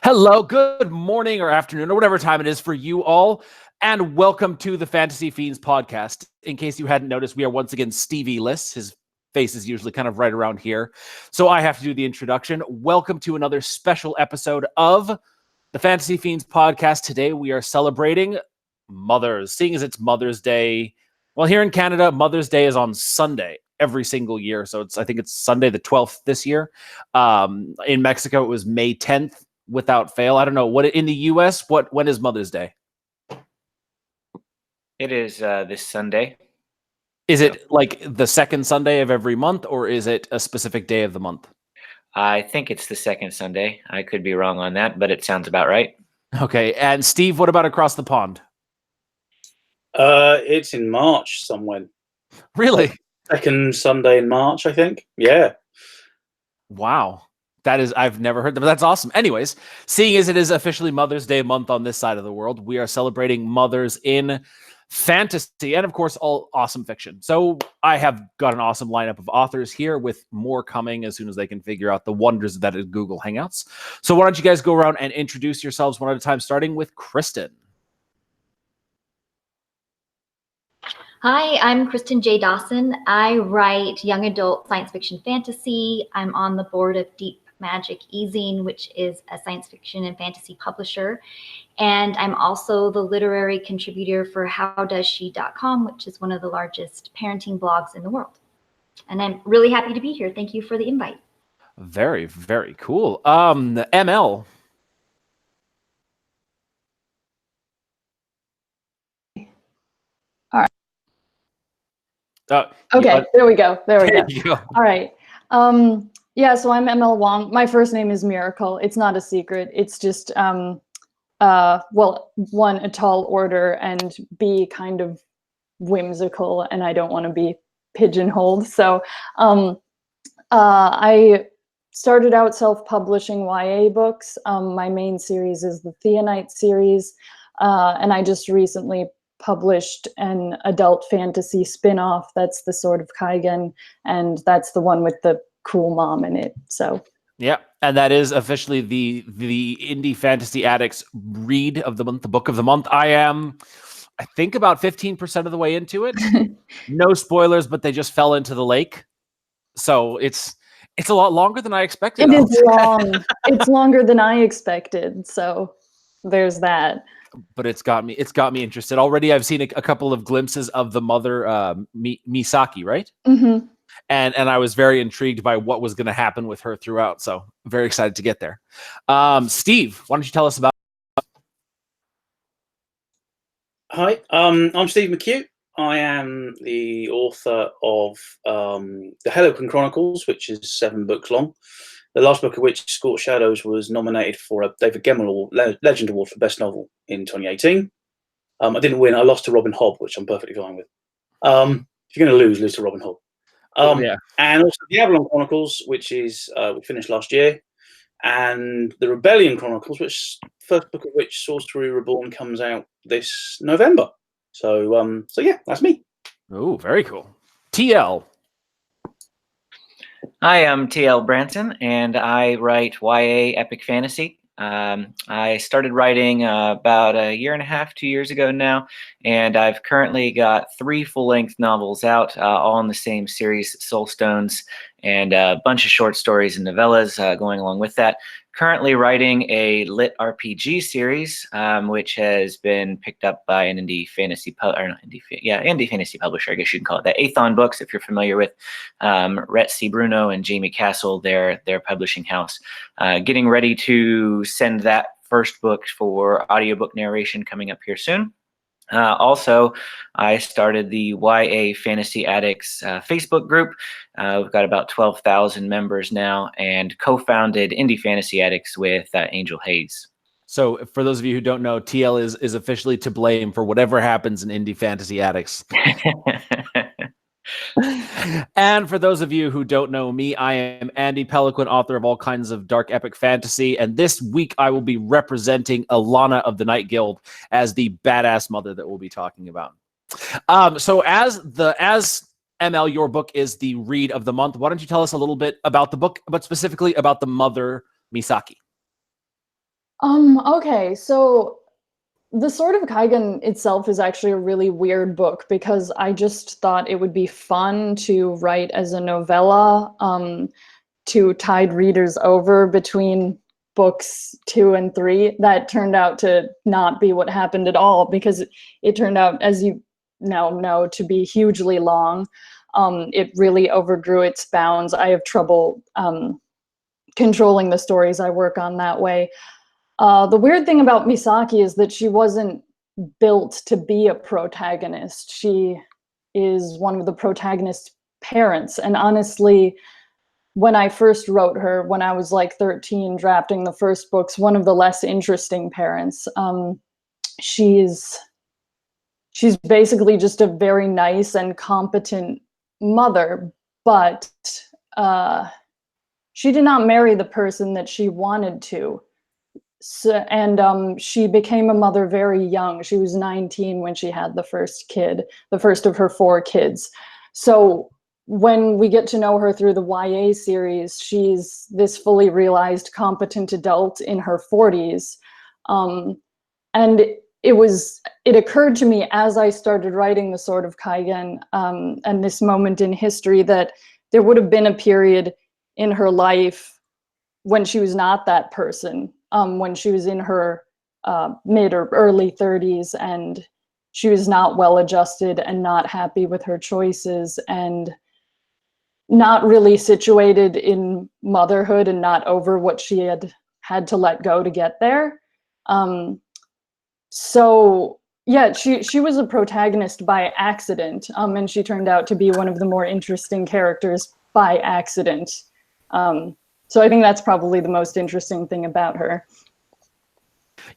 Hello, good morning or afternoon or whatever time it is for you all, and welcome to the Fantasy Fiends podcast. In case you hadn't noticed, we are once again Stevie-less. His face is usually kind of right around here, so I have to do the introduction. Welcome to another special episode of the Fantasy Fiends podcast. Today we are celebrating mothers, seeing as it's Mother's Day. Well, here in Canada, Mother's Day is on Sunday every single year, so I think it's Sunday the 12th this year. In Mexico, it was May 10th. Without fail. I don't know what in the US, when is Mother's Day? It is this Sunday. Is it like the second Sunday of every month, or is it a specific day of the month? I think it's the second Sunday. I could be wrong on that, but it sounds about right. Okay. And Steve, what about across the pond? It's in March somewhere. Really? Second Sunday in March, I think. Yeah. Wow. That is, I've never heard that, but that's awesome. Anyways, seeing as it is officially Mother's Day month on this side of the world, we are celebrating mothers in fantasy and, of course, all awesome fiction. So I have got an awesome lineup of authors here with more coming as soon as they can figure out the wonders that is Google Hangouts. So why don't you guys go around and introduce yourselves one at a time, starting with Kristin. Hi, I'm Kristin J. Dawson. I write young adult science fiction fantasy. I'm on the board of Deep Magic Easing, which is a science fiction and fantasy publisher. And I'm also the literary contributor for howdoesshe.com, which is one of the largest parenting blogs in the world. And I'm really happy to be here. Thank you for the invite. Very, very cool. ML. All right. Okay, there we go. There you go. All right. Yeah, so I'm ML Wang. My first name is Miracle. It's not a secret. It's just, well, one, a tall order, and B, kind of whimsical, and I don't want to be pigeonholed. So I started out self-publishing YA books. My main series is the Theonite series, and I just recently published an adult fantasy spin-off that's the Sword of Kaigen, and that's the one with the cool mom in it. So yeah, and that is officially the Indie Fantasy Addicts read of the month, the book of the month. I think about 15% of the way into it. No spoilers, but they just fell into the lake. So it's a lot longer than I expected. It is long. It's longer than I expected. So there's that. But it's got me interested. Already I've seen a couple of glimpses of the mother, Misaki, right? Mm-hmm. And I was very intrigued by what was going to happen with her throughout. So very excited to get there. Steve, why don't you tell us about? Hi, I'm Steve McHugh. I am the author of the Helocan Chronicles, which is 7 books long. The last book of which, Scorched Shadows, was nominated for a David Gemmell Legend Award for Best Novel in 2018. I didn't win. I lost to Robin Hobb, which I'm perfectly fine with. If you're going to lose to Robin Hobb. Yeah. And also the Avalon Chronicles, which is we finished last year, and the Rebellion Chronicles, which first book of which, Sorcery Reborn, comes out this November. So yeah, that's me. Oh, very cool. TL. Hi, I'm TL Branson, and I write YA epic fantasy. I started writing about a year and a half, 2 years ago now, and I've currently got 3 full-length novels out, all in the same series, Soulstones, and a bunch of short stories and novellas going along with that. Currently writing a lit RPG series, which has been picked up by an indie fantasy publisher, I guess you can call it that. Athon Books, if you're familiar with Rhett C. Bruno and Jamie Castle, their publishing house. Getting ready to send that first book for audiobook narration coming up here soon. Also, I started the YA Fantasy Addicts Facebook group. We've got about 12,000 members now, and co-founded Indie Fantasy Addicts with Angel Hayes. So for those of you who don't know, TL is officially to blame for whatever happens in Indie Fantasy Addicts. And for those of you who don't know me, I am Andy Peliquin, author of all kinds of dark epic fantasy, and this week I will be representing Alana of the Night Guild as the badass mother that we'll be talking about. So as ML, your book is the read of the month, why don't you tell us a little bit about the book, but specifically about the mother Misaki? Okay, so The Sword of Kaigen itself is actually a really weird book because I just thought it would be fun to write as a novella, to tide readers over between books 2 and 3. That turned out to not be what happened at all, because it turned out, as you now know, to be hugely long. It really overgrew its bounds. I have trouble controlling the stories I work on that way. The weird thing about Misaki is that she wasn't built to be a protagonist. She is one of the protagonist's parents. And honestly, when I first wrote her, when I was like 13, drafting the first books, one of the less interesting parents. She's basically just a very nice and competent mother, but she did not marry the person that she wanted to. So, and she became a mother very young. She was 19 when she had the first kid, the first of her 4 kids. So when we get to know her through the YA series, she's this fully realized, competent adult in her 40s. And it occurred to me as I started writing The Sword of Kaigen, and this moment in history, that there would have been a period in her life when she was not that person, when she was in her mid or early 30s, and she was not well adjusted and not happy with her choices and not really situated in motherhood and not over what she had to let go to get there. So yeah, she was a protagonist by accident, and she turned out to be one of the more interesting characters by accident. So I think that's probably the most interesting thing about her.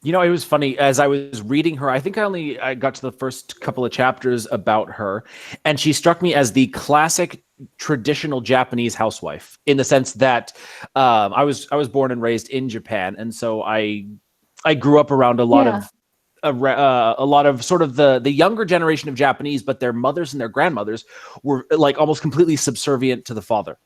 You know, it was funny as I was reading her. I think I got to the first couple of chapters about her, and she struck me as the classic traditional Japanese housewife, in the sense that I was born and raised in Japan, and so I grew up around a lot of sort of the younger generation of Japanese, but their mothers and their grandmothers were like almost completely subservient to the father.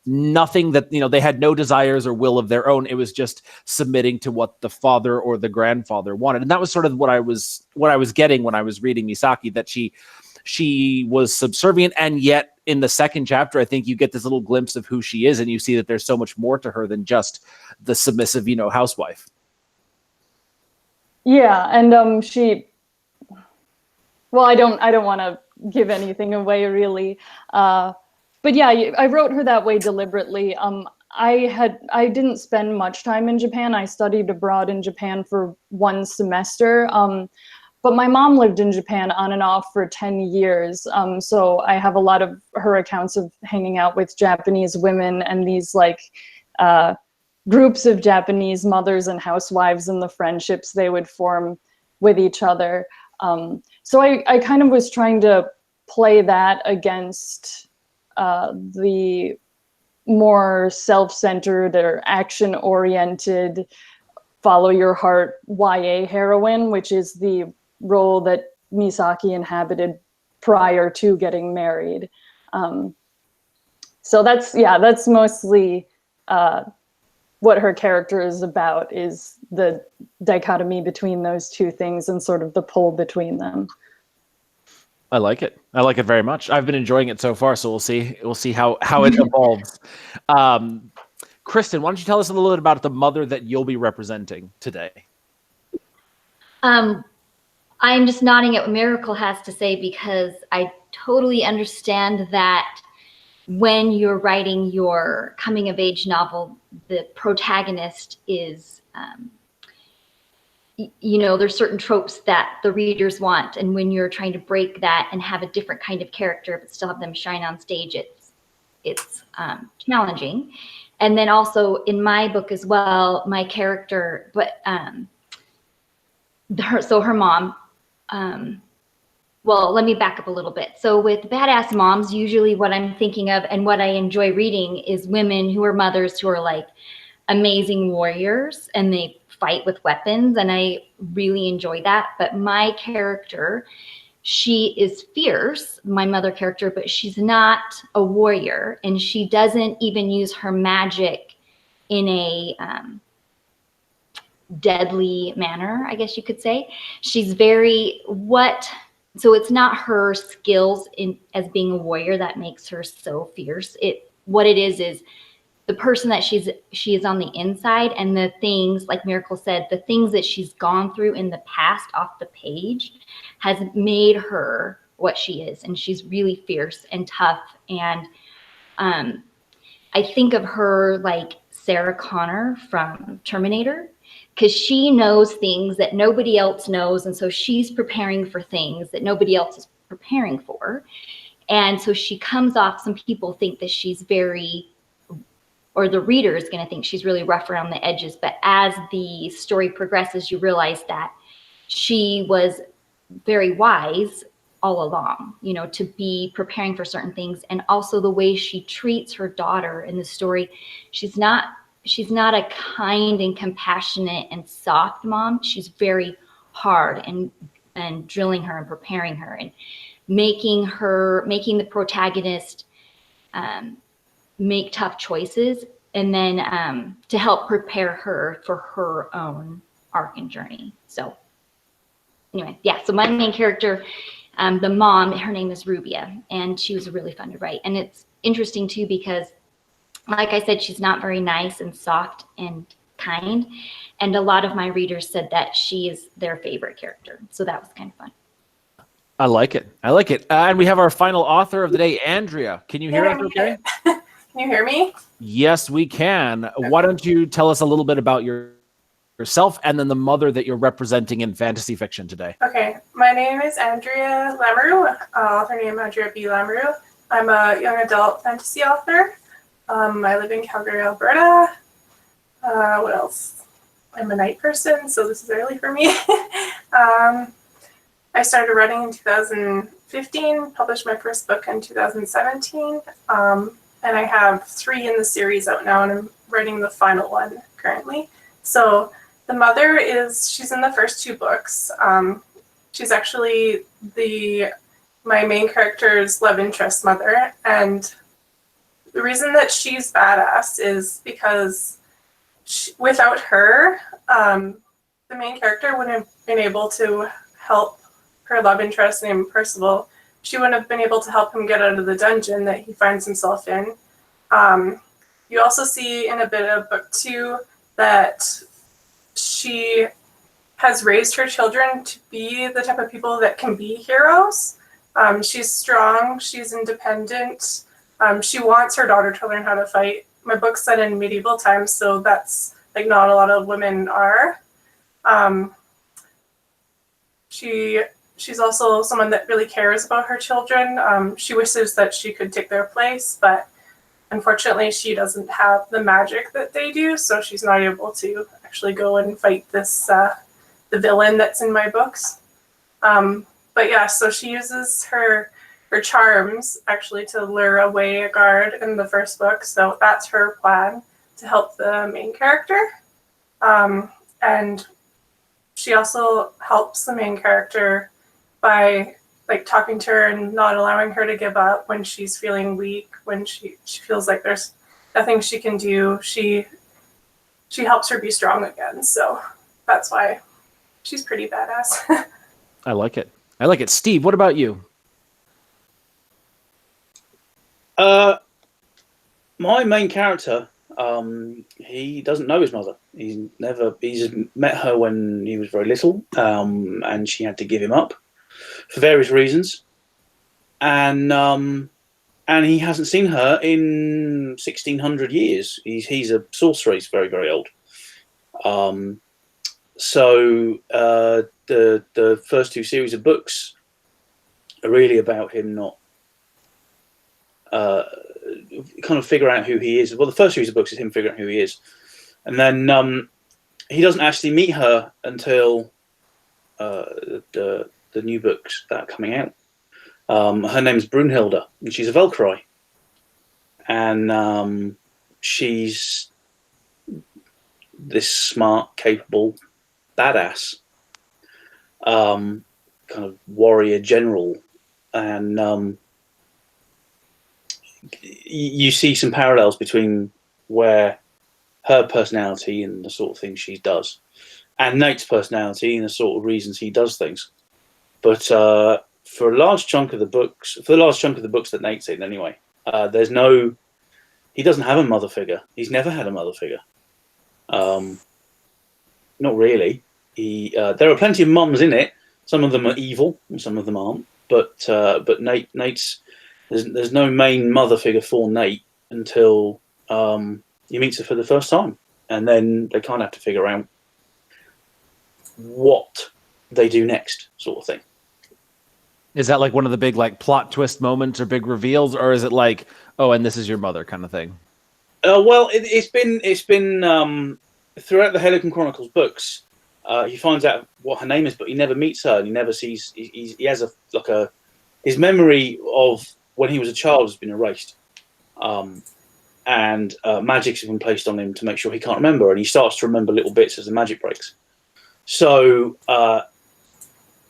Nothing that, they had no desires or will of their own. It was just submitting to what the father or the grandfather wanted. And that was sort of what I was getting when I was reading Misaki, that she was subservient. And yet in the second chapter, I think you get this little glimpse of who she is, and you see that there's so much more to her than just the submissive, housewife. Yeah. And well, I don't want to give anything away, really. But yeah, I wrote her that way deliberately. I didn't spend much time in Japan. I studied abroad in Japan for 1 semester. But my mom lived in Japan on and off for 10 years. So I have a lot of her accounts of hanging out with Japanese women and these groups of Japanese mothers and housewives and the friendships they would form with each other. So I kind of was trying to play that against the more self-centered or action-oriented, follow your heart YA heroine, which is the role that Misaki inhabited prior to getting married. So that's mostly what her character is about, is the dichotomy between those two things and sort of the pull between them. I like it. I like it very much. I've been enjoying it so far, so we'll see how it evolves. Kristin, why don't you tell us a little bit about the mother that you'll be representing today? I'm just nodding at what Miracle has to say, because I totally understand that when you're writing your coming of age novel, the protagonist is there's certain tropes that the readers want, and when you're trying to break that and have a different kind of character but still have them shine on stage, it's challenging. And then also in my book as well, my character, but her mom, well, let me back up a little bit. So with badass moms, usually what I'm thinking of and what I enjoy reading is women who are mothers who are like amazing warriors, and they fight with weapons, and I really enjoy that. But my character, she is fierce, my mother character, but she's not a warrior, and she doesn't even use her magic in a deadly manner, I guess you could say. She's very so it's not her skills as being a warrior that makes her so fierce. What it is the person that she is on the inside, and the things, like Miracle said, the things that she's gone through in the past off the page has made her what she is. And she's really fierce and tough. And I think of her like Sarah Connor from Terminator, because she knows things that nobody else knows. And so she's preparing for things that nobody else is preparing for. And so she comes off, some people think that she's or the reader is going to think she's really rough around the edges. But as the story progresses, you realize that she was very wise all along, to be preparing for certain things. And also the way she treats her daughter in the story, she's not a kind and compassionate and soft mom. She's very hard and drilling her and preparing her and making the protagonist make tough choices, and then to help prepare her for her own arc and journey. So anyway, yeah, so my main character, the mom, her name is Rubia, and she was really fun to write. And it's interesting too, because like I said, she's not very nice and soft and kind. And a lot of my readers said that she is their favorite character. So that was kind of fun. I like it. And we have our final author of the day, Andrea. Can you hear us okay? Can you hear me? Yes, we can. Why don't you tell us a little bit about yourself and then the mother that you're representing in fantasy fiction today? Okay, my name is Andrea Lamoureux, author name Andrea B. Lamoureux. I'm a young adult fantasy author. I live in Calgary, Alberta. What else? I'm a night person, so this is early for me. I started writing in 2015, published my first book in 2017, and I have 3 in the series out now, and I'm writing the final one currently. So the mother she's in the first 2 books. She's actually my main character's love interest mother, and the reason that she's badass is because without her, the main character wouldn't have been able to help her love interest named Percival. She wouldn't have been able to help him get out of the dungeon that he finds himself in. You also see in a bit of book 2 that she has raised her children to be the type of people that can be heroes. She's strong, she's independent. She wants her daughter to learn how to fight. My book's set in medieval times, so that's like not a lot of women are. She's also someone that really cares about her children. She wishes that she could take their place, but unfortunately she doesn't have the magic that they do, so she's not able to actually go and fight the villain that's in my books. But yeah, so she uses her charms actually to lure away a guard in the first book, so that's her plan to help the main character. And she also helps the main character by like talking to her and not allowing her to give up when she's feeling weak, when she feels like there's nothing she can do. She helps her be strong again. So that's why she's pretty badass. I like it. Steve, what about you? My main character, he doesn't know his mother. He's met her when he was very little, and she had to give him up for various reasons. And he hasn't seen her in 1600 years. He's a sorcerer. He's very, very old. So the first 2 series of books are really about him not kind of figure out who he is. Well, the first series of books is him figuring out who he is, and then he doesn't actually meet her until the new books that are coming out. Her name's Brunhilde, and she's a Valkyrie, and she's this smart, capable, badass kind of warrior general, and you see some parallels between where her personality and the sort of things she does, and Nate's personality and the sort of reasons he does things. But for a large chunk of the books, that Nate's in anyway, he doesn't have a mother figure. He's never had a mother figure. Not really. There are plenty of mums in it. Some of them are evil, and some of them aren't. But Nate's there's no main mother figure for Nate until he meets her for the first time, and then they kind of have to figure out what they do next, sort of thing. Is that like one of the big like plot twist moments or big reveals, or is it like, oh, and this is your mother kind of thing? Well, it's been throughout the Helicon Chronicles books. He finds out what her name is, but he never meets her, and he never sees. He has his memory of when he was a child has been erased, and magics have been placed on him to make sure he can't remember, and he starts to remember little bits as the magic breaks. So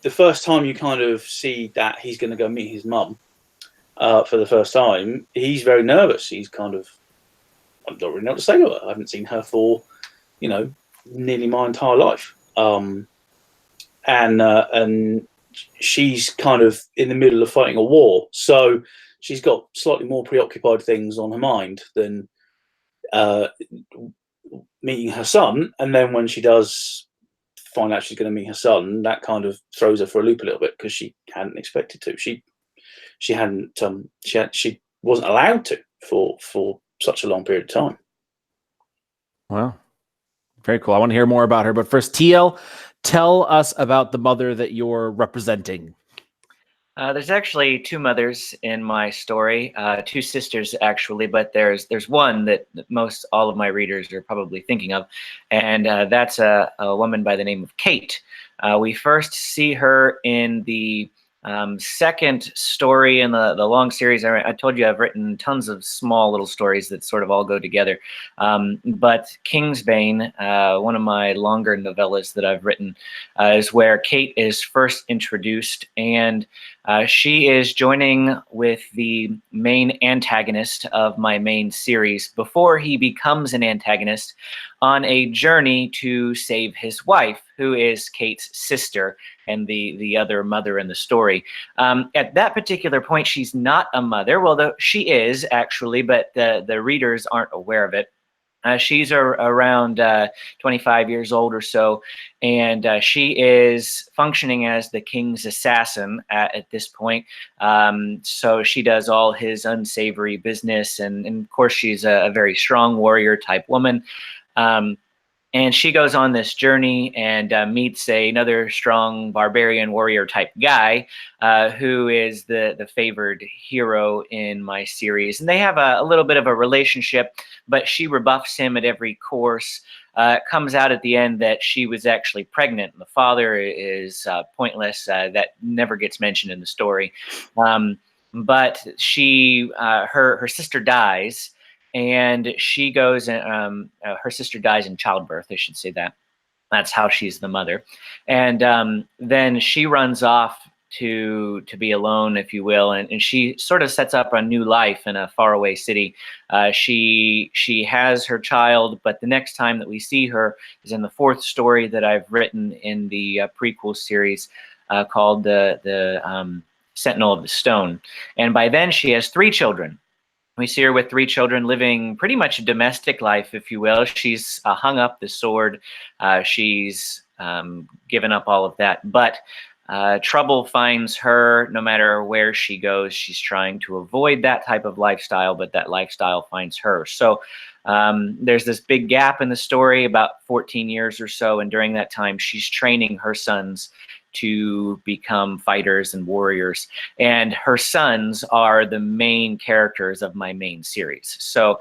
the first time you kind of see that he's going to go meet his mum for the first time, he's very nervous. He's kind of, I don't really know what to say to her. I haven't seen her for, nearly my entire life. And she's kind of in the middle of fighting a war. So she's got slightly more preoccupied things on her mind than meeting her son. And then when she does find out she's going to meet her son, that kind of throws her for a loop a little bit, because she hadn't expected to. She wasn't allowed to for such a long period of time. Wow. Very cool. I want to hear more about her. But first, TL, tell us about the mother that you're representing. There's actually two mothers in my story, two sisters actually, but there's one that most all of my readers are probably thinking of, and that's a woman by the name of Kate. We first see her in the second story in the long series. I told you I've written tons of small little stories that sort of all go together. But Kingsbane, one of my longer novellas that I've written, is where Kate is first introduced, and she is joining with the main antagonist of my main series before he becomes an antagonist on a journey to save his wife, who is Kate's sister and the other mother in the story. At that particular point, she's not a mother. Well, though she is actually, but the readers aren't aware of it. She's around 25 years old or so, and she is functioning as the king's assassin at this point. So she does all his unsavory business, and of course she's a very strong warrior type woman. And she goes on this journey and meets another strong barbarian warrior type guy who is the favored hero in my series. And they have a little bit of a relationship, but she rebuffs him at every course. It comes out at the end that she was actually pregnant. The father is pointless. That never gets mentioned in the story. But her sister dies. And she goes, her sister dies in childbirth, I should say that. That's how she's the mother. And then she runs off to be alone, if you will, and she sort of sets up a new life in a faraway city. She has her child, but the next time that we see her is in the fourth story that I've written in the prequel series called the Sentinel of the Stone. And by then she has 3 children. We see her with 3 children living pretty much a domestic life, if you will. She's hung up the sword. She's given up all of that. But trouble finds her no matter where she goes. She's trying to avoid that type of lifestyle, but that lifestyle finds her. So there's this big gap in the story, about 14 years or so. And during that time, she's training her sons to become fighters and warriors, and her sons are the main characters of my main series. So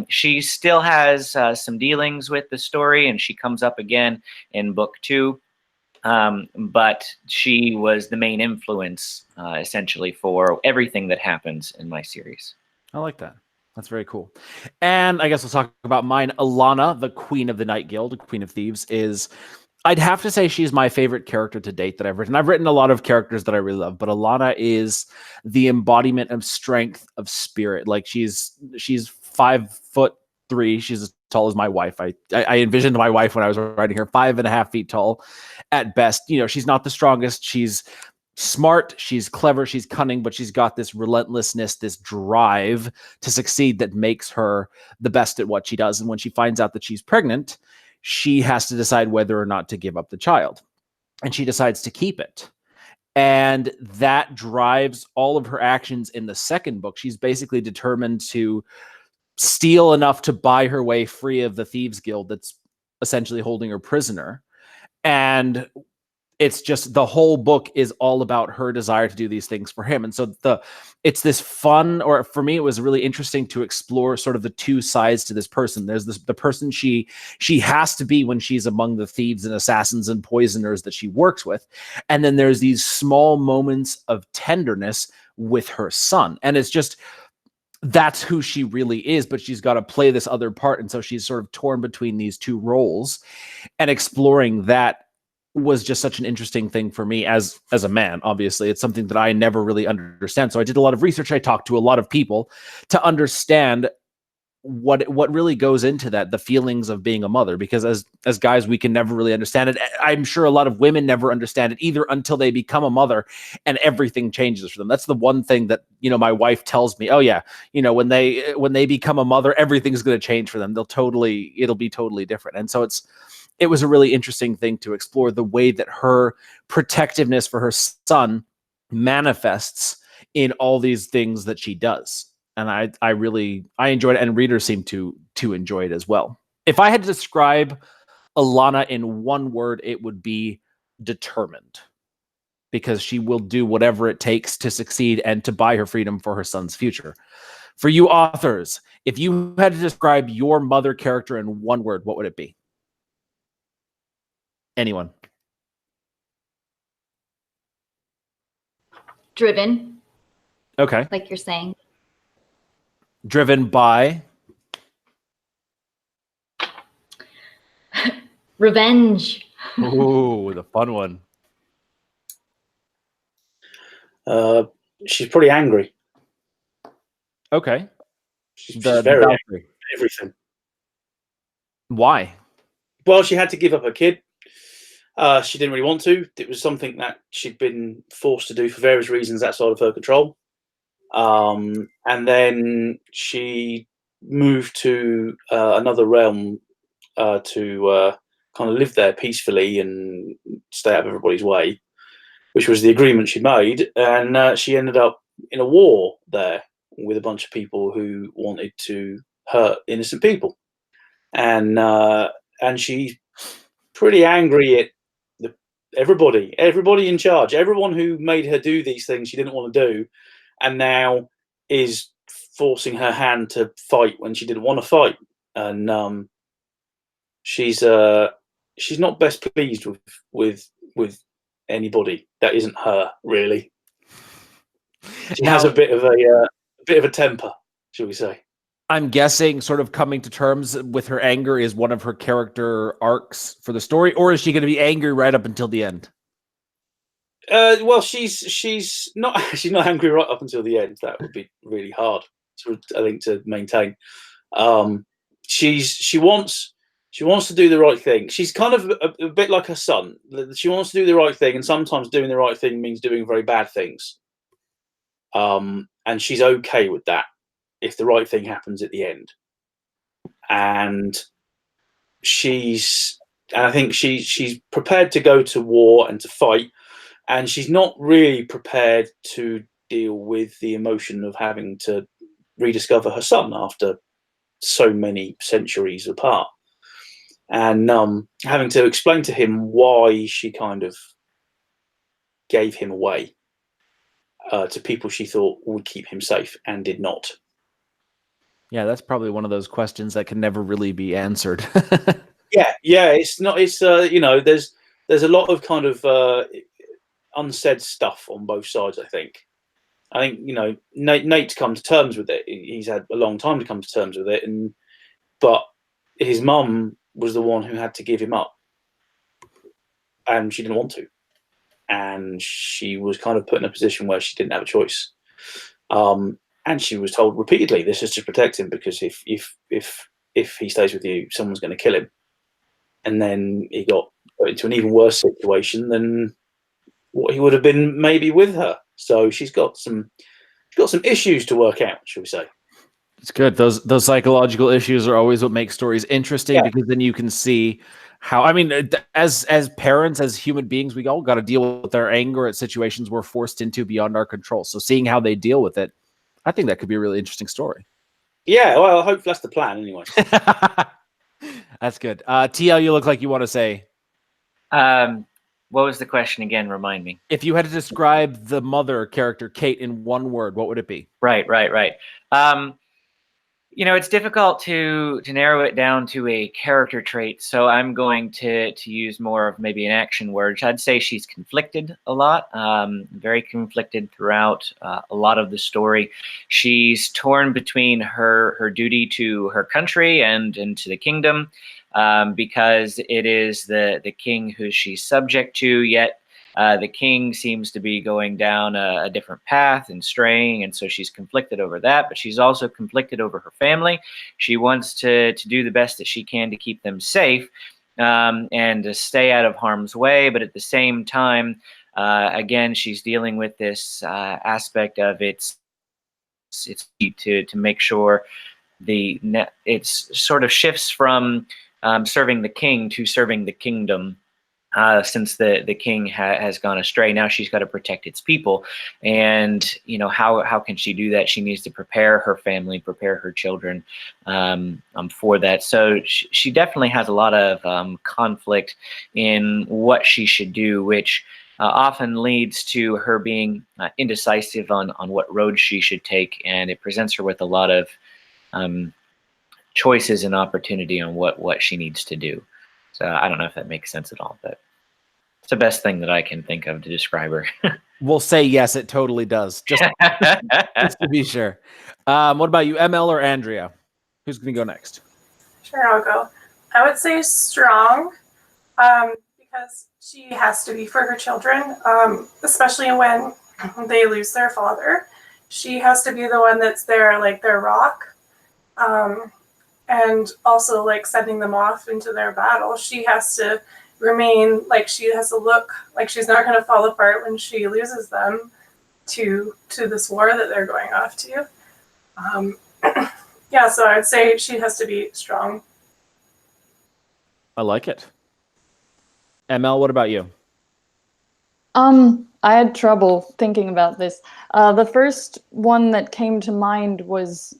she still has some dealings with the story, and she comes up again in book 2, but she was the main influence essentially for everything that happens in my series. I like that. That's very cool. And I guess we'll talk about mine. Alana, the Queen of the Night Guild, Queen of Thieves, I'd have to say she's my favorite character to date that I've written. I've written a lot of characters that I really love, but Alana is the embodiment of strength, of spirit. Like she's 5'3". She's a tall as my wife. I envisioned my wife when I was writing her 5.5 feet tall at best. You know, she's not the strongest. She's smart, she's clever, she's cunning, but she's got this relentlessness, this drive to succeed that makes her the best at what she does. And when she finds out that she's pregnant, she has to decide whether or not to give up the child. And she decides to keep it. And that drives all of her actions in the second book. She's basically determined to steal enough to buy her way free of the Thieves Guild that's essentially holding her prisoner. And it's just the whole book is all about her desire to do these things for him. And so it's this fun, or for me, it was really interesting to explore sort of the two sides to this person. There's the person she has to be when she's among the thieves and assassins and poisoners that she works with. And then there's these small moments of tenderness with her son. And it's just, that's who she really is, but she's got to play this other part. And so she's sort of torn between these two roles, and exploring that was just such an interesting thing for me as a man. Obviously, it's something that I never really understand. So I did a lot of research. I talked to a lot of people to understand what really goes into that, the feelings of being a mother, because as guys, we can never really understand it. I'm sure a lot of women never understand it either until they become a mother and everything changes for them. That's the one thing that, you know, my wife tells me, oh yeah, you know, when they become a mother, everything's going to change for them. It'll be totally different. And so it was a really interesting thing to explore, the way that her protectiveness for her son manifests in all these things that she does. And I really enjoyed it, and readers seem to enjoy it as well. If I had to describe Alana in one word, it would be determined, because she will do whatever it takes to succeed and to buy her freedom for her son's future. For you authors, if you had to describe your mother character in one word, what would it be? Anyone? Driven. Okay. Like you're saying. Driven by? Revenge. Ooh, the fun one. She's pretty angry. Okay. She's very angry at everything. Why? Well, she had to give up her kid. She didn't really want to. It was something that she'd been forced to do for various reasons outside of her control. And then she moved to another realm to kind of live there peacefully and stay out of everybody's way, which was the agreement she made. And she ended up in a war there with a bunch of people who wanted to hurt innocent people. And she's pretty angry at everybody in charge, everyone who made her do these things she didn't want to do, and now is forcing her hand to fight when she didn't want to fight. And she's not best pleased with anybody that isn't her, really. She has a bit of a temper, shall we say. I'm guessing sort of coming to terms with her anger is one of her character arcs for the story, or is she going to be angry right up until the end? Well, she's not angry right up until the end. That would be really hard, I think, to maintain. She wants to do the right thing. She's kind of a bit like her son. She wants to do the right thing, and sometimes doing the right thing means doing very bad things. And she's okay with that if the right thing happens at the end. And I think she's prepared to go to war and to fight, and she's not really prepared to deal with the emotion of having to rediscover her son after so many centuries apart, and having to explain to him why she kind of gave him away to people she thought would keep him safe and did not. Yeah, that's probably one of those questions that can never really be answered. Yeah, it's not. It's there's a lot of kind of unsaid stuff on both sides. I think Nate's come to terms with it. He's had a long time to come to terms with it, but his mum was the one who had to give him up, and she didn't want to, and she was kind of put in a position where she didn't have a choice. And she was told repeatedly, "This is to protect him, because if if he stays with you, someone's going to kill him. And then he got put into an even worse situation than what he would have been maybe with her. So she's got some issues to work out, shall we say. It's good. Those psychological issues are always what make stories interesting, because then you can see how, I mean, as parents, as human beings, we all got to deal with our anger at situations we're forced into beyond our control. So seeing how they deal with it, I think that could be a really interesting story. Yeah, well, I hope that's the plan anyway. That's good. TL, you look like you want to say. What was the question again? Remind me. If you had to describe the mother character, Kate, in one word, what would it be? Right. It's difficult to narrow it down to a character trait, so I'm going to use more of maybe an action word. I'd say she's conflicted a lot, very conflicted throughout a lot of the story. She's torn between her duty to her country and to the kingdom, because it is the king who she's subject to, yet the king seems to be going down a different path and straying, and so she's conflicted over that, but she's also conflicted over her family. She wants to do the best that she can to keep them safe, and to stay out of harm's way, but at the same time, again, she's dealing with this aspect of it's to make sure it's sort of shifts from serving the king to serving the kingdom. Since the king has gone astray, now she's got to protect its people, and how can she do that? She needs to prepare her family, prepare her children for that. So she definitely has a lot of conflict in what she should do, which often leads to her being indecisive on what road she should take, and it presents her with a lot of choices and opportunity on what she needs to do. So I don't know if that makes sense at all, but it's the best thing that I can think of to describe her. We'll say yes, it totally does. Just to be sure. What about you, ML or Andrea? Who's going to go next? Sure, I'll go. I would say strong, because she has to be for her children, especially when they lose their father. She has to be the one that's there, like their rock. And also like sending them off into their battle. She has to remain, like she has to look like she's not going to fall apart when she loses them to this war that they're going off to. So I'd say she has to be strong. I like it. ML, what about you? I had trouble thinking about this. The first one that came to mind was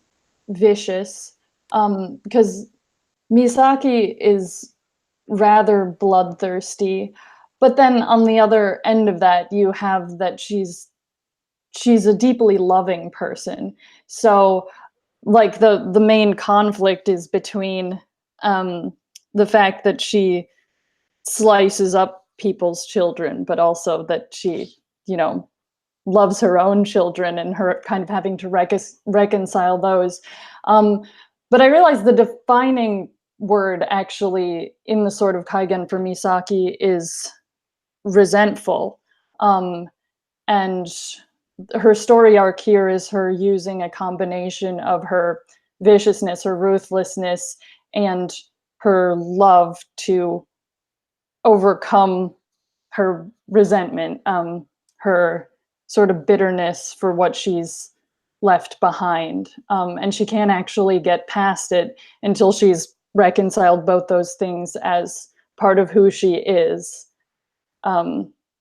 vicious. Because Misaki is rather bloodthirsty, but then on the other end of that, you have that she's a deeply loving person. So, like the main conflict is between the fact that she slices up people's children, but also that she, loves her own children, and her kind of having to reconcile those. But I realized the defining word actually in the Sword of Kaigen for Misaki is resentful. And her story arc here is her using a combination of her viciousness, her ruthlessness, and her love to overcome her resentment, her sort of bitterness for what she's left behind, and she can't actually get past it until she's reconciled both those things as part of who she is,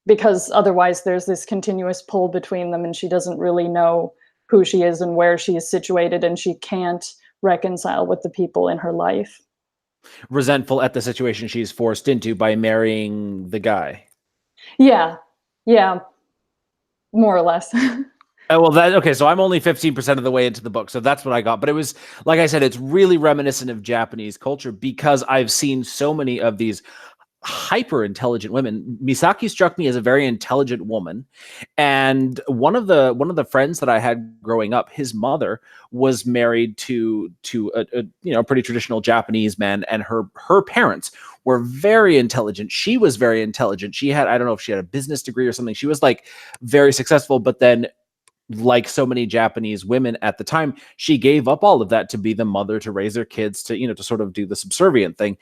because otherwise there's this continuous pull between them, and she doesn't really know who she is and where she is situated, and she can't reconcile with the people in her life. Resentful at the situation she's forced into by marrying the guy. Yeah, more or less. Okay, so I'm only 15% of the way into the book, so that's what I got. But it was, like I said, it's really reminiscent of Japanese culture, because I've seen so many of these hyper intelligent women. Misaki struck me as a very intelligent woman, and one of the friends that I had growing up, his mother was married to a pretty traditional Japanese man, and her parents were very intelligent. She was very intelligent. She had, I don't know if she had a business degree or something. She was like very successful, but then like so many Japanese women at the time, she gave up all of that to be the mother, to raise her kids, to, you know, to sort of do the subservient thing.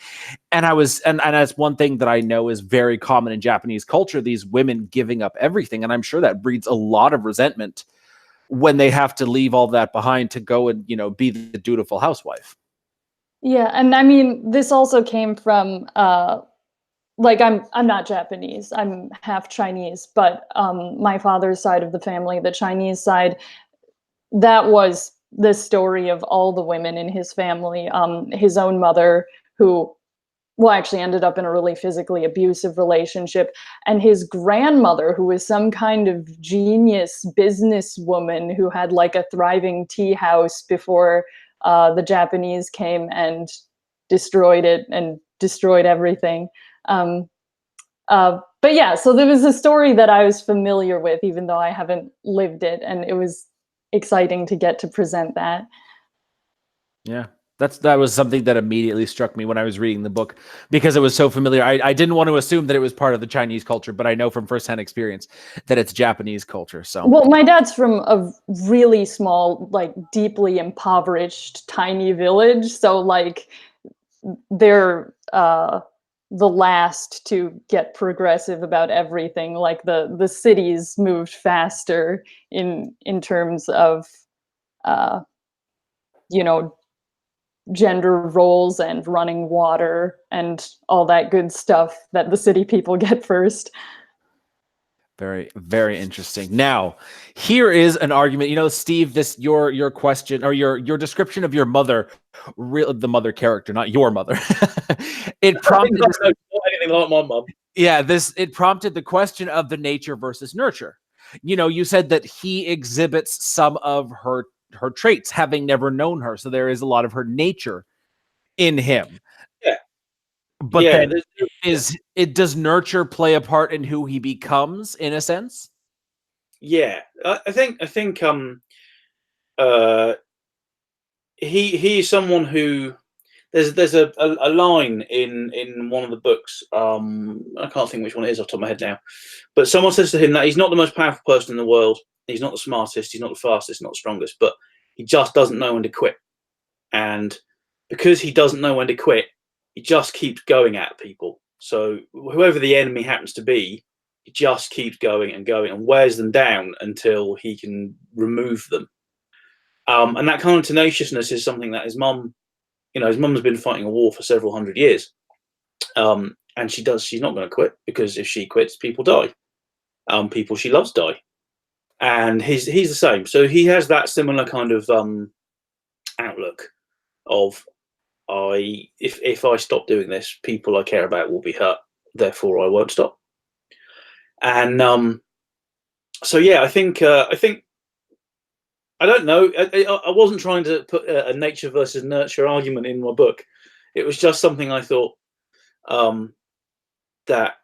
And and that's one thing that I know is very common in Japanese culture, these women giving up everything. And I'm sure that breeds a lot of resentment when they have to leave all that behind to go and, you know, be the dutiful housewife. Yeah, and I mean, this also came from like I'm not Japanese. I'm half Chinese, but my father's side of the family, the Chinese side, that was the story of all the women in his family. His own mother, who actually ended up in a really physically abusive relationship, and his grandmother, who was some kind of genius businesswoman who had like a thriving tea house before the Japanese came and destroyed it and destroyed everything. But yeah, so there was a story that I was familiar with, even though I haven't lived it, and it was exciting to get to present that. Yeah. That was something that immediately struck me when I was reading the book, because it was so familiar. I didn't want to assume that it was part of the Chinese culture, but I know from firsthand experience that it's Japanese culture. So, well, my dad's from a really small, like deeply impoverished, tiny village. So like they're the last to get progressive about everything. Like the cities moved faster in terms of you know, gender roles and running water and all that good stuff that the city people get first. very, very interesting. Now, here is an argument. You know, Steve, this your question, or your description of your mother, the mother character, not your mother. It prompted anything like my mum. Yeah, it prompted the question of the nature versus nurture. You know, you said that he exhibits some of her traits, having never known her, so there is a lot of her nature in him. Yeah. But yeah, then does nurture play a part in who he becomes, in a sense? Yeah, I think he's someone who there's a line in one of the books. I can't think which one it is off the top of my head now, but someone says to him that he's not the most powerful person in the world. He's not the smartest. He's not the fastest. Not the strongest. But he just doesn't know when to quit. And because he doesn't know when to quit, he just keeps going at people. So whoever the enemy happens to be, he just keeps going and going and wears them down until he can remove them. And that kind of tenaciousness is something that his mum, you know, his mum's been fighting a war for several hundred years. And she's not going to quit, because if she quits, people die. People she loves die. And he's the same. So he has that similar kind of outlook of, if I stop doing this, people I care about will be hurt, therefore I won't stop. And so yeah, I think I don't know. I wasn't trying to put a nature versus nurture argument in my book. It was just something I thought that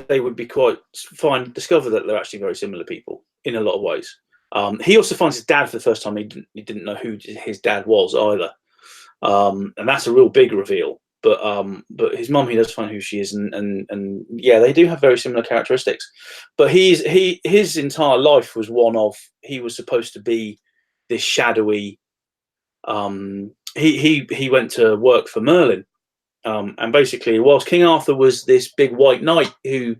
they would be quite fine to discover that they're actually very similar people in a lot of ways. He also finds his dad for the first time. He didn't know who his dad was either, and that's a real big reveal. But his mum, he does find who she is, and yeah, they do have very similar characteristics. But his entire life was one of, he was supposed to be this shadowy. He went to work for Merlin, and basically, whilst King Arthur was this big white knight who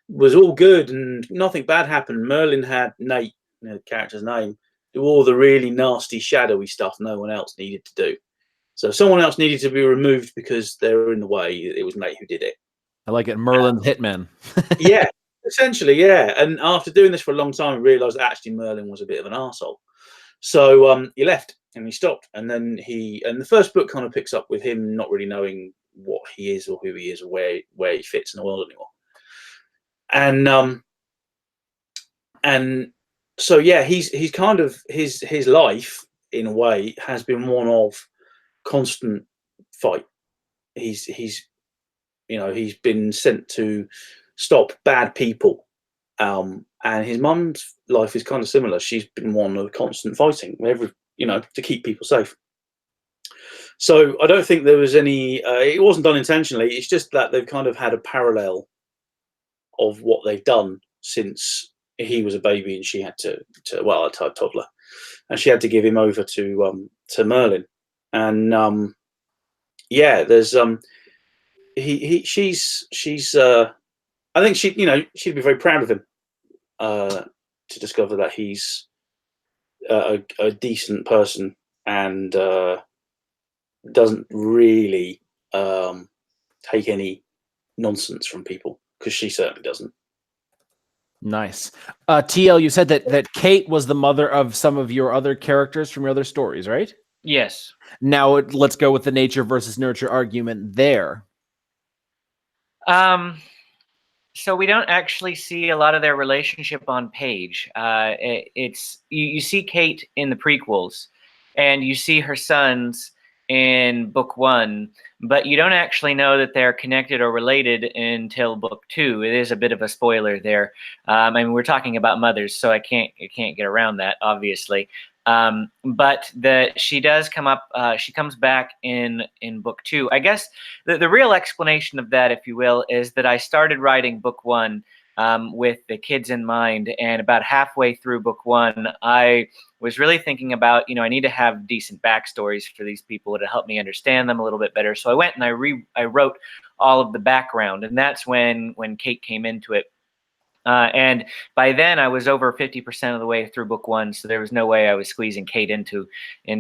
was all good and nothing bad happened, Merlin had Nate, the character's name, do all the really nasty, shadowy stuff no one else needed to do. So if someone else needed to be removed because they were in the way, it was Nate who did it. I like it. Merlin's hitman. Yeah, essentially, yeah. And after doing this for a long time, I realised that actually Merlin was a bit of an arsehole. So he left and he stopped. And then the first book kind of picks up with him not really knowing what he is or who he is or where he fits in the world anymore. And so yeah, he's kind of his life in a way has been one of constant fight. He's been sent to stop bad people, and his mum's life is kind of similar. She's been one of constant fighting to keep people safe. So I don't think there was any it wasn't done intentionally. It's just that they've kind of had a parallel of what they've done since he was a baby and she had to well, a toddler, and she had to give him over to Merlin. And yeah, there's she's I think she'd be very proud of him to discover that he's a decent person and doesn't really take any nonsense from people, because she certainly doesn't. Nice. TL, you said that Kate was the mother of some of your other characters from your other stories, right? Yes. Now let's go with the nature versus nurture argument there. So we don't actually see a lot of their relationship on page. It's you see Kate in the prequels, and you see her sons in book 1, but you don't actually know that they're connected or related until book 2. It is a bit of a spoiler there. I mean, we're talking about mothers, so I can't get around that, obviously. But she does come up. She comes back in book 2. I guess the real explanation of that, if you will, is that I started writing book 1 with the kids in mind, and about halfway through book 1, I was really thinking about, I need to have decent backstories for these people to help me understand them a little bit better. So I went and I wrote all of the background, and that's when Kate came into it. And by then I was over 50% of the way through book 1, so there was no way I was squeezing Kate into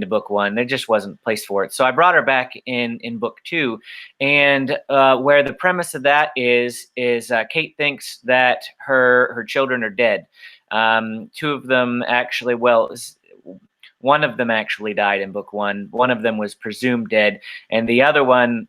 book 1. There just wasn't place for it. So I brought her back in book 2, and where the premise of that is Kate thinks that her children are dead. 2 of them actually, one of them actually died in book 1. One of them was presumed dead, and the other one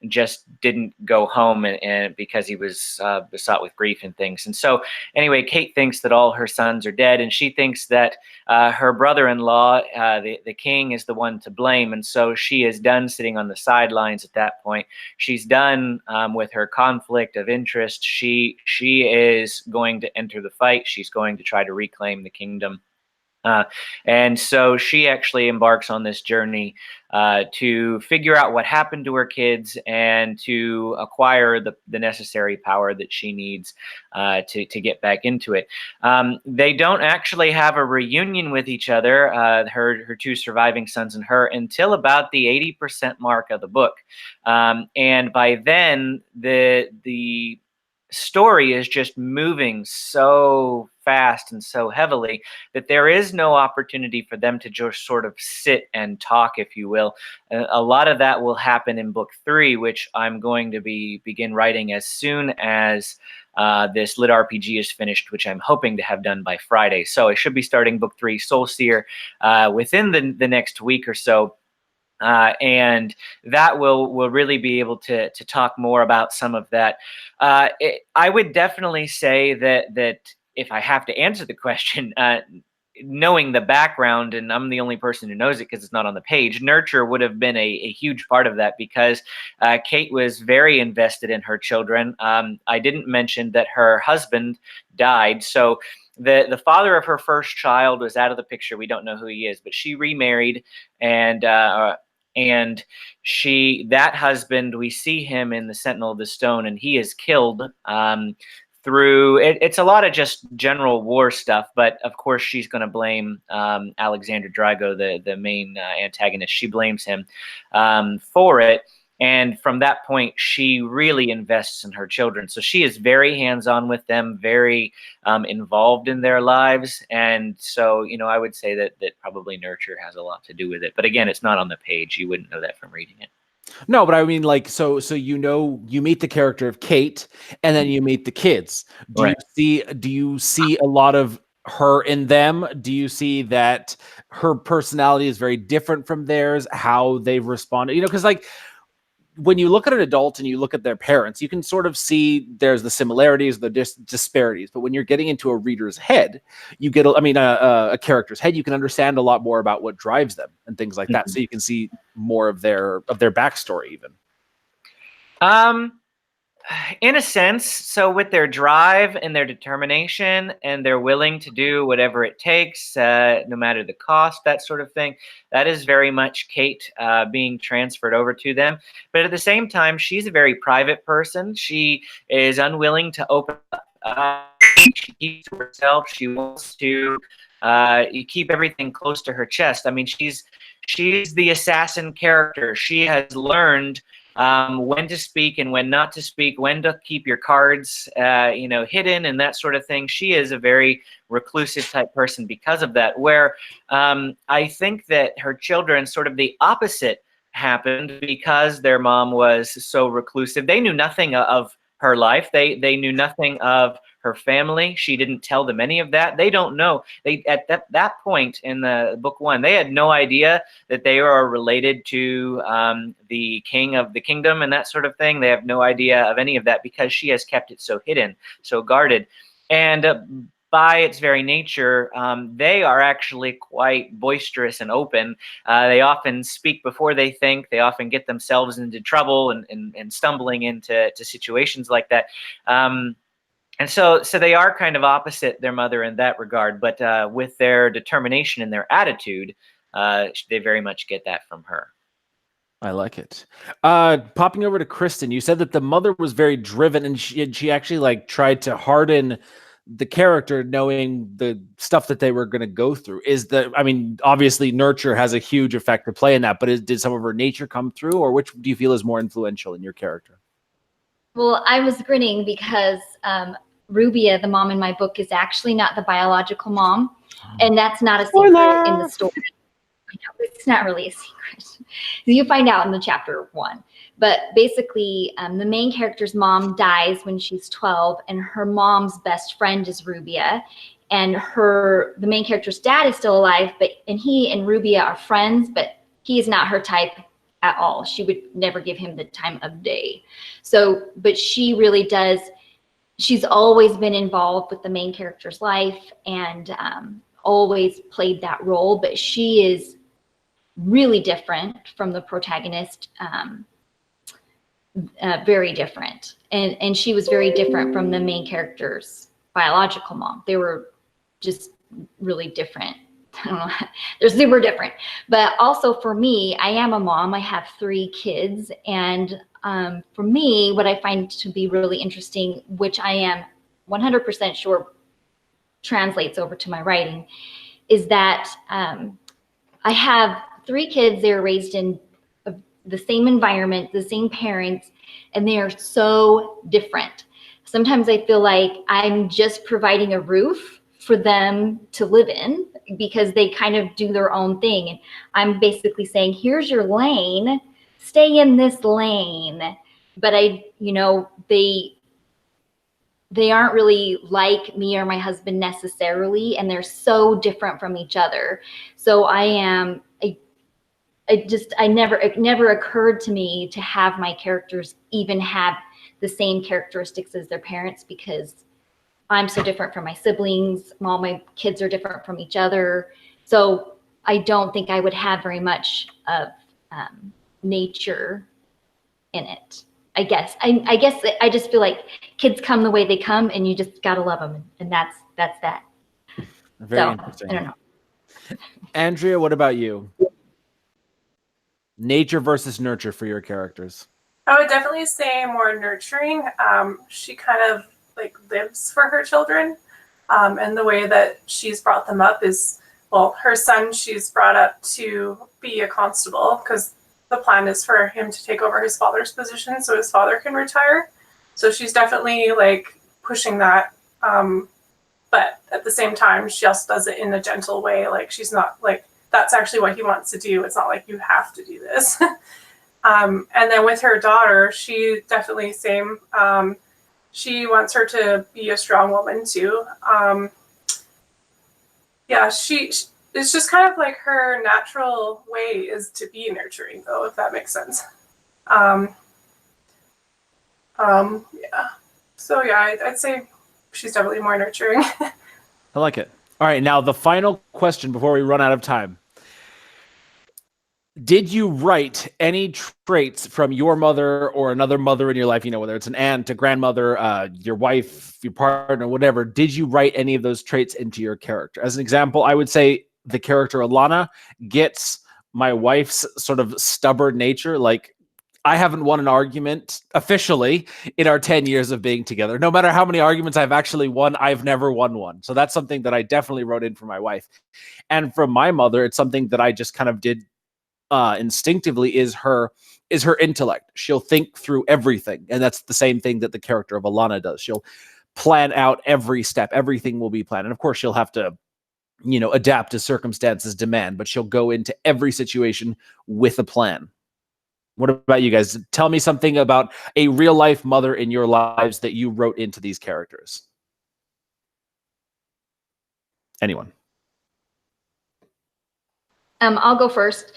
just didn't go home and because he was besought with grief and things. And so anyway, Kate thinks that all her sons are dead, and she thinks that her brother-in-law, the king, is the one to blame. And so she is done sitting on the sidelines at that point. She's done with her conflict of interest. She is going to enter the fight. She's going to try to reclaim the kingdom. And so she actually embarks on this journey to figure out what happened to her kids and to acquire the necessary power that she needs to get back into it. They don't actually have a reunion with each other, her 2 surviving sons and her, until about the 80% mark of the book. And by then, the story is just moving so fast and so heavily that there is no opportunity for them to just sort of sit and talk, if you will. A lot of that will happen in book 3, which I'm going to begin writing as soon as this lit RPG is finished, which I'm hoping to have done by Friday. So I should be starting book 3, Soul Seer, within the next week or so. And that will really be able to talk more about some of that. I would definitely say that if I have to answer the question, knowing the background, and I'm the only person who knows it because it's not on the page, nurture would have been a huge part of that, because Kate was very invested in her children. I didn't mention that her husband died. So the father of her first child was out of the picture. We don't know who he is, but she remarried, and that husband, we see him in the Sentinel of the Stone, and he is killed through it's a lot of just general war stuff, but of course she's going to blame Alexander Drago, the main antagonist. She blames him for it. And from that point, she really invests in her children. So she is very hands-on with them, very involved in their lives. And so, I would say that probably nurture has a lot to do with it. But again, it's not on the page. You wouldn't know that from reading it. No, but I mean, so you meet the character of Kate, and then you meet the kids. Do you see a lot of her in them? Do you see that her personality is very different from theirs? How they've responded? Because when you look at an adult and you look at their parents, you can sort of see there's the similarities, the disparities. But when you're getting into a reader's head, you get, a character's head, you can understand a lot more about what drives them and things like that. So you can see more of their backstory even. In a sense, so with their drive and their determination, and they're willing to do whatever it takes, no matter the cost, that sort of thing, that is very much Kate being transferred over to them. But at the same time, she's a very private person. She is unwilling to open up She keeps to herself. She wants to you keep everything close to her chest. I mean, she's the assassin character. She has learned when to speak and when not to speak, when to keep your cards, hidden and that sort of thing. She is a very reclusive type person because of that, where I think that her children, sort of the opposite happened because their mom was so reclusive. They knew nothing of her life. They knew nothing of her family. She didn't tell them any of that. They don't know. They at that point in the book 1, they had no idea that they are related to the king of the kingdom and that sort of thing. They have no idea of any of that because she has kept it so hidden, so guarded. And by its very nature, they are actually quite boisterous and open. They often speak before they think. They often get themselves into trouble and stumbling into situations like that. And so they are kind of opposite their mother in that regard, but with their determination and their attitude, they very much get that from her. I like it. Popping over to Kristin, you said that the mother was very driven, and she actually tried to harden the character, knowing the stuff that they were going to go through. Obviously nurture has a huge effect to play in that, but did some of her nature come through, or which do you feel is more influential in your character? Well, I was grinning because Rubia, the mom in my book, is actually not the biological mom, and that's not a secret in the story. It's not really a secret. You find out in the chapter 1. But basically, the main character's mom dies when she's 12, and her mom's best friend is Rubia, and the main character's dad is still alive, and he and Rubia are friends, but he is not her type at all. She would never give him the time of day. So, but she really does. She's always been involved with the main character's life and always played that role, but she is really different from the protagonist, very different. And she was very different from the main character's biological mom. They were just really different. I don't know, they're super different. But also for me, I am a mom. I have 3 kids, and for me, what I find to be really interesting, which I am 100% sure translates over to my writing, is that I have 3 kids. They were raised in the same environment, the same parents, and they are so different. Sometimes I feel like I'm just providing a roof for them to live in because they kind of do their own thing. And I'm basically saying, here's your lane, stay in this lane. But they aren't really like me or my husband necessarily, and they're so different from each other. So it never occurred to me to have my characters even have the same characteristics as their parents, because I'm so different from my siblings. All my kids are different from each other. So I don't think I would have very much of nature in it. I guess I just feel like kids come the way they come, and you just gotta love them, and that's that. Very interesting. I don't know. Andrea, what about you? Nature versus nurture for your characters. I would definitely say more nurturing. She kind of lives for her children, and the way that she's brought them up is, well, her son she's brought up to be a constable because the plan is for him to take over his father's position so his father can retire. So she's definitely pushing that, but at the same time she also does it in a gentle way. She's not that's actually what he wants to do. It's not like you have to do this. And then with her daughter, she definitely same. She wants her to be a strong woman too. It's just kind of her natural way is to be nurturing, though, if that makes sense. Yeah. So yeah, I'd say she's definitely more nurturing. I like it. All right, now the final question before we run out of time. Did you write any traits from your mother or another mother in your life, whether it's an aunt, a grandmother, your wife, your partner, whatever? Did you write any of those traits into your character? As an example, I would say the character Alana gets my wife's sort of stubborn nature. I haven't won an argument officially in our 10 years of being together. No matter how many arguments I've actually won, I've never won one. So that's something that I definitely wrote in for my wife. And from my mother, it's something that I just kind of did instinctively, is her intellect. She'll think through everything. And that's the same thing that the character of Alana does. She'll plan out every step. Everything will be planned. And of course, she'll have to, adapt as circumstances demand, but she'll go into every situation with a plan. What about you guys? Tell me something about a real life mother in your lives that you wrote into these characters. Anyone? I'll go first.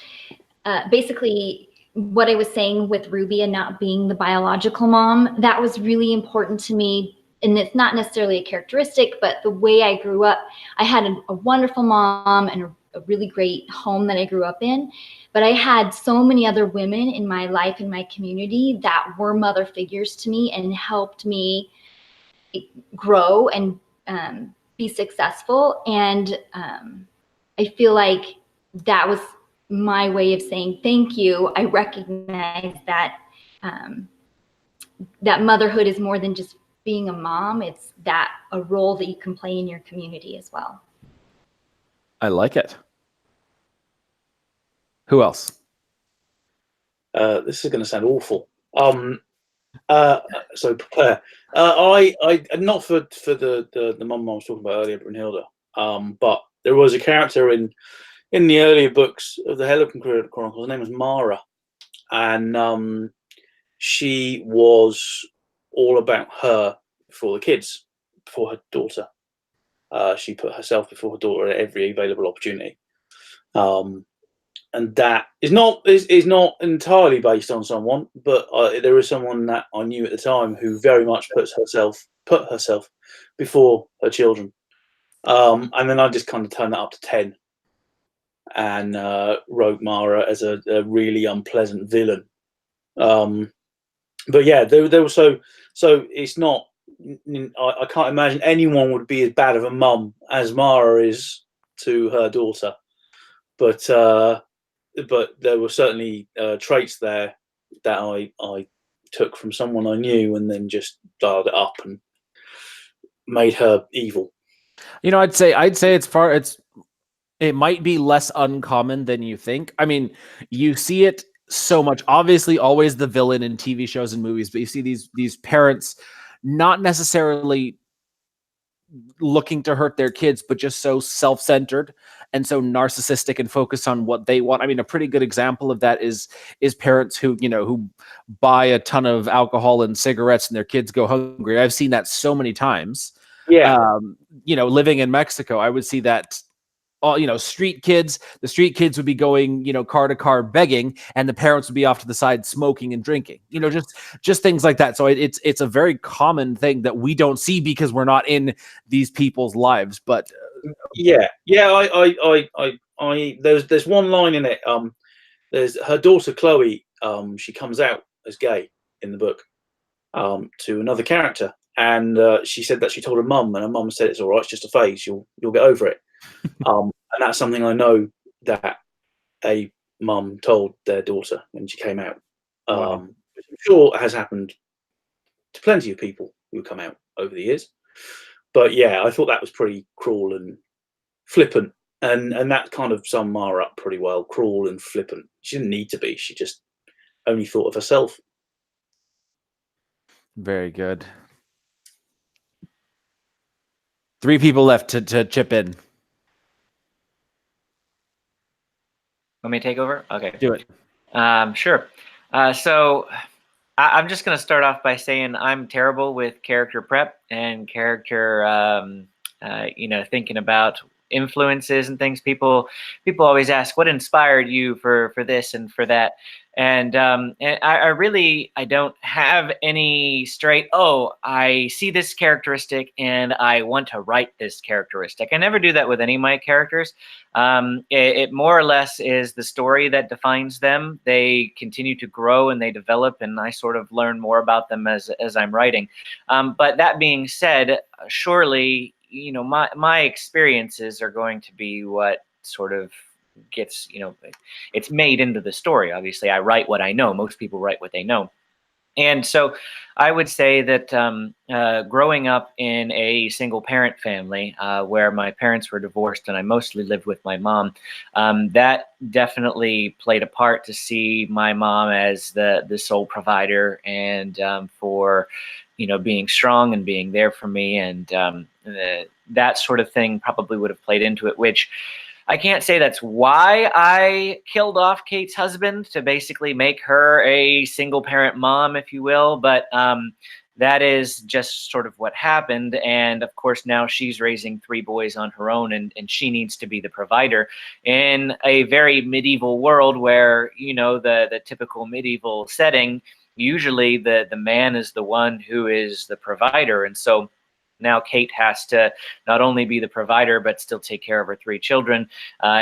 Basically, what I was saying with Ruby and not being the biological mom, that was really important to me. And it's not necessarily a characteristic, but the way I grew up, I had a wonderful mom and a really great home that I grew up in. But I had so many other women in my life, in my community, that were mother figures to me and helped me grow and be successful. And I feel like that was my way of saying thank you. I recognize that that motherhood is more than just being a mom. It's a role that you can play in your community as well. I like it. Who else? This is going to sound awful. So prepare. I not for the mum I was talking about earlier, Brunhilde. But there was a character in the earlier books of the Hello Chronicles. Her name was Mara, and she was all about her before the kids, before her daughter. She put herself before her daughter at every available opportunity. And that is not entirely based on someone, but there is someone that I knew at the time who very much put herself before her children. And then I just kind of turned that up to 10 and wrote Mara as a really unpleasant villain. But yeah, there was so it's not. I can't imagine anyone would be as bad of a mum as Mara is to her daughter, but there were certainly traits there that I took from someone I knew and then just dialed it up and made her evil. I'd say it might be less uncommon than you think. I mean, you see it so much. Obviously, always the villain in TV shows and movies, but you see these parents not necessarily looking to hurt their kids, but just so self-centered and so narcissistic and focused on what they want. I mean, a pretty good example of that is parents who buy a ton of alcohol and cigarettes and their kids go hungry. I've seen that so many times. Yeah. Living in Mexico, I would see that. The street kids would be going, car to car begging, and the parents would be off to the side smoking and drinking, just things like that. So it's a very common thing that we don't see because we're not in these people's lives. But yeah. There's one line in it. There's her daughter Chloe. She comes out as gay in the book to another character, and she said that she told her mum, and her mum said it's all right, it's just a phase. You'll get over it. And that's something I know that a mum told their daughter when she came out. Wow. Which I'm sure has happened to plenty of people who come out over the years. But yeah, I thought that was pretty cruel and flippant, and that kind of summed Mara up pretty well. Cruel and flippant. She didn't need to be. She just only thought of herself. Very good. 3 people left to chip in. Want me to take over? Okay. Do it. Sure. So I'm just going to start off by saying I'm terrible with character prep and character, thinking about influences and things. People always ask, what inspired you for this and for that? And I don't have any straight, I see this characteristic and I want to write this characteristic. I never do that with any of my characters. It more or less is the story that defines them. They continue to grow and they develop, and I sort of learn more about them as I'm writing. But that being said, surely, my experiences are going to be what sort of gets, it's made into the story. Obviously, I write what I know. Most people write what they know. And so I would say that growing up in a single parent family where my parents were divorced and I mostly lived with my mom, that definitely played a part to see my mom as the sole provider and for, being strong and being there for me. And that sort of thing probably would have played into it, which I can't say that's why I killed off Kate's husband to basically make her a single parent mom, if you will. But that is just sort of what happened. And of course, now she's raising 3 boys on her own, and she needs to be the provider in a very medieval world where, the typical medieval setting, usually the man is the one who is the provider. And so now Kate has to not only be the provider, but still take care of her 3 children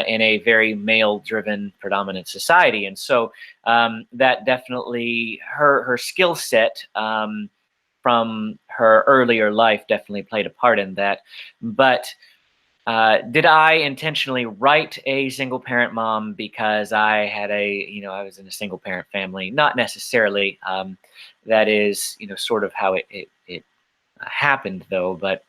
in a very male-driven, predominant society. And so that definitely, her skill set from her earlier life definitely played a part in that. But did I intentionally write a single-parent mom because I had I was in a single-parent family? Not necessarily. That is, sort of how it happened, though. But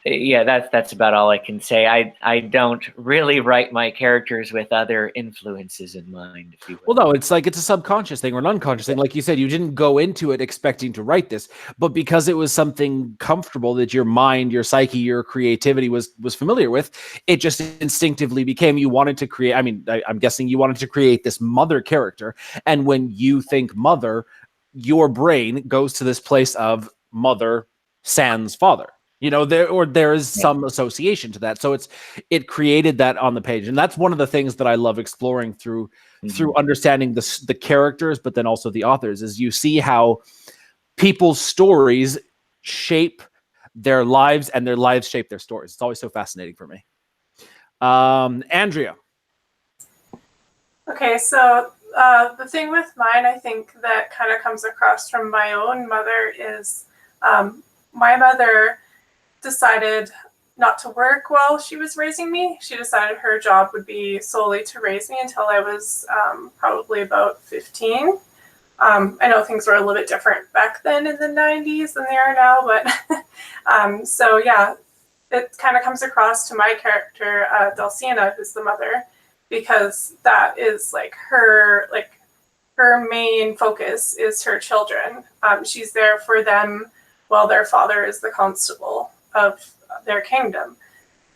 yeah, that's about all I can say. I don't really write my characters with other influences in mind, if you will. Well, no, it's like it's a subconscious thing or an unconscious thing. Like you said, you didn't go into it expecting to write this, but because it was something comfortable that your mind, your psyche, your creativity was familiar with, it just instinctively became, you wanted to create. I mean, I'm guessing you wanted to create this mother character. And when you think mother, your brain goes to this place of mother sans father. There is some association to that. So it created that on the page. And that's one of the things that I love exploring through understanding the characters, but then also the authors, is you see how people's stories shape their lives and their lives shape their stories. It's always so fascinating for me. Andrea. Okay, so the thing with mine, I think that kind of comes across from my own mother is my mother decided not to work while she was raising me. She decided her job would be solely to raise me until I was probably about 15. I know things were a little bit different back then in the 90s than they are now, but so yeah, it kind of comes across to my character, Dulcina, who's the mother, because that is her main focus is her children. She's there for them while their father is the constable of their kingdom.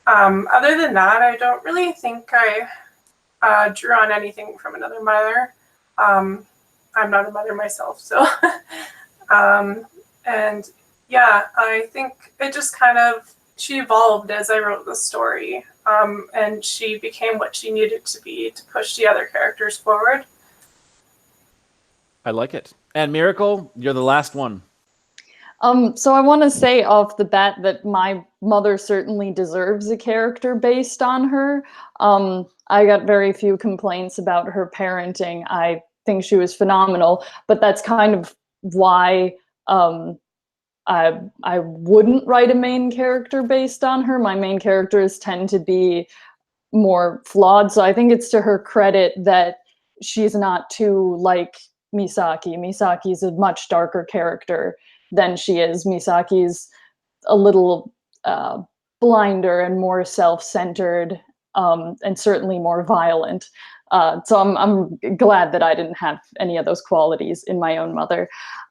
Other than that, I don't really think I drew on anything from another mother. I'm not a mother myself, so and yeah, I think it just she evolved as I wrote the story, and she became what she needed to be to push the other characters forward. I like it. And Miracle, you're the last one. So I want to say off the bat that my mother certainly deserves a character based on her. I got very few complaints about her parenting. I think she was phenomenal, but that's kind of why I wouldn't write a main character based on her. My main characters tend to be more flawed, so I think it's to her credit that she's not too like Misaki. Misaki's a much darker character than she is. Misaki's a little blinder and more self-centered, and certainly more violent. So I'm glad that I didn't have any of those qualities in my own mother.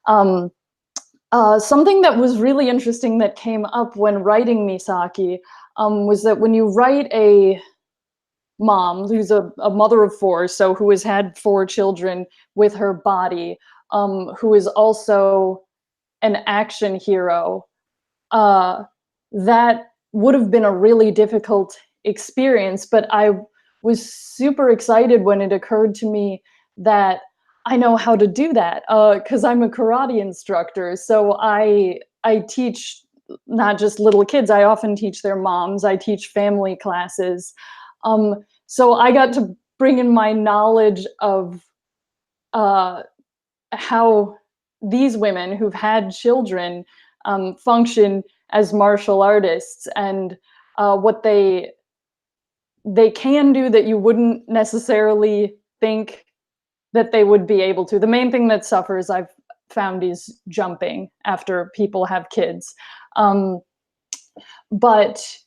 Something that was really interesting that came up when writing Misaki was that when you write a mom who's a mother of 4, so who has had 4 children with her body, who is also an action hero, that would have been a really difficult experience. But I was super excited when it occurred to me that I know how to do that because I'm a karate instructor. So I teach not just little kids. I often teach their moms. I teach family classes. So I got to bring in my knowledge of how these women who've had children function as martial artists, and what they they can do that you wouldn't necessarily think that they would be able to. The main thing that suffers, I've found, is jumping after people have kids. But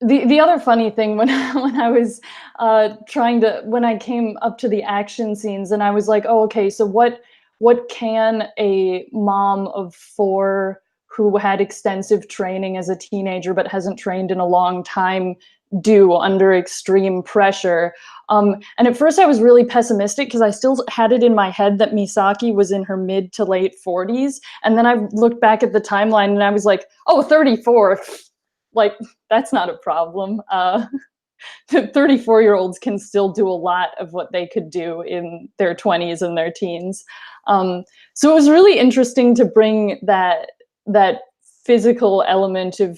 the other funny thing, when I was when I came up to the action scenes, and I was like, oh, okay, so what can a mom of 4 who had extensive training as a teenager but hasn't trained in a long time do under extreme pressure? And at first I was really pessimistic because I still had it in my head that Misaki was in her mid to late 40s. And then I looked back at the timeline and I was like, oh, 34. Like, that's not a problem. 34-year-olds can still do a lot of what they could do in their 20s and their teens. So it was really interesting to bring that physical element of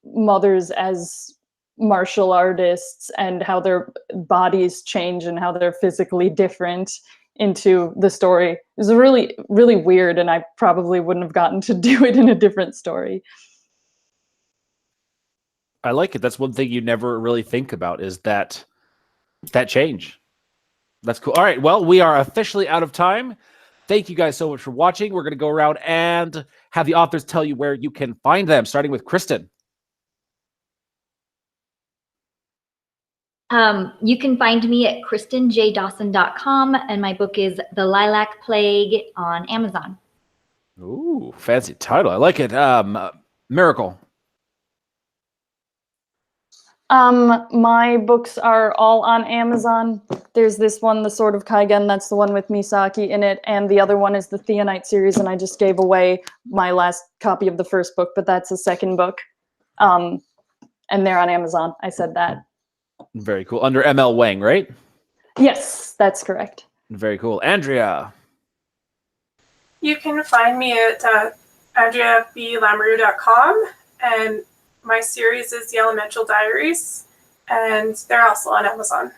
mothers as martial artists and how their bodies change and how they're physically different into the story. It was really, really weird, and I probably wouldn't have gotten to do it in a different story. I like it. That's one thing you never really think about, is that change. That's cool. All right. Well, we are officially out of time. Thank you guys so much for watching. We're going to go around and have the authors tell you where you can find them, starting with Kristin. You can find me at KristinJDawson.com, and my book is The Lilac Plague on Amazon. Ooh, fancy title. I like it. Miracle. My books are all on Amazon. There's this one, The Sword of Kaigen, that's the one with Misaki in it, and the other one is the Theonite series, and I just gave away my last copy of the first book, but that's the second book. And they're on Amazon. I said that. Very cool. Under ML Wang, right? Yes, that's correct. Very cool. Andrea. You can find me at AndreaBLamoureux.com, and my series is The Elemental Diaries, and they're also on Amazon.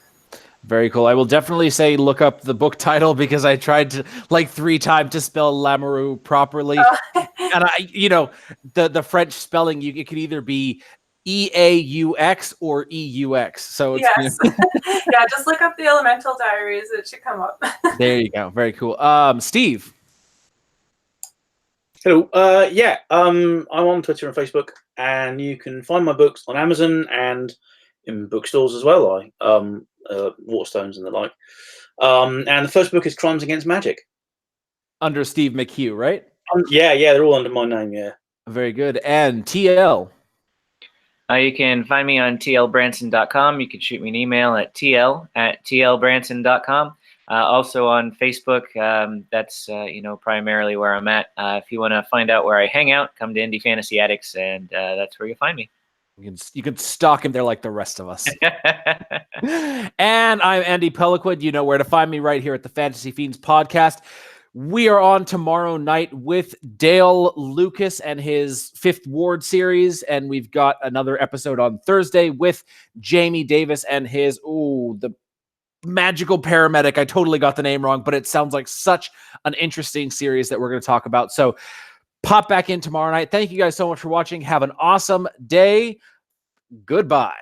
Very cool. I will definitely say look up the book title, because I tried to 3 times to spell Lamoureux properly. Oh. And the French spelling, it could either be EAUX or EUX. So it's, yes. Yeah, just look up The Elemental Diaries. It should come up. There you go. Very cool. Steve. Hello. I'm on Twitter and Facebook, and you can find my books on Amazon and in bookstores as well. Waterstones and the like. And the first book is Crimes Against Magic. Under Steve McHugh, right? Yeah, they're all under my name, yeah. Very good. And TL. You can find me on tlbranson.com. You can shoot me an email at tl@tlbranson.com. Also on Facebook, that's primarily where I'm at. If you want to find out where I hang out, come to Indie Fantasy Addicts, and that's where you'll find me. You can stalk him there like the rest of us. And I'm Andy Peliquid. You know where to find me, right here at the Fantasy Fiends podcast. We are on tomorrow night with Dale Lucas and his Fifth Ward series, and we've got another episode on Thursday with Jamie Davis and his the magical paramedic. I totally got the name wrong, but it sounds like such an interesting series that we're going to talk about. So pop back in tomorrow night. Thank you guys so much for watching. Have an awesome day. Goodbye.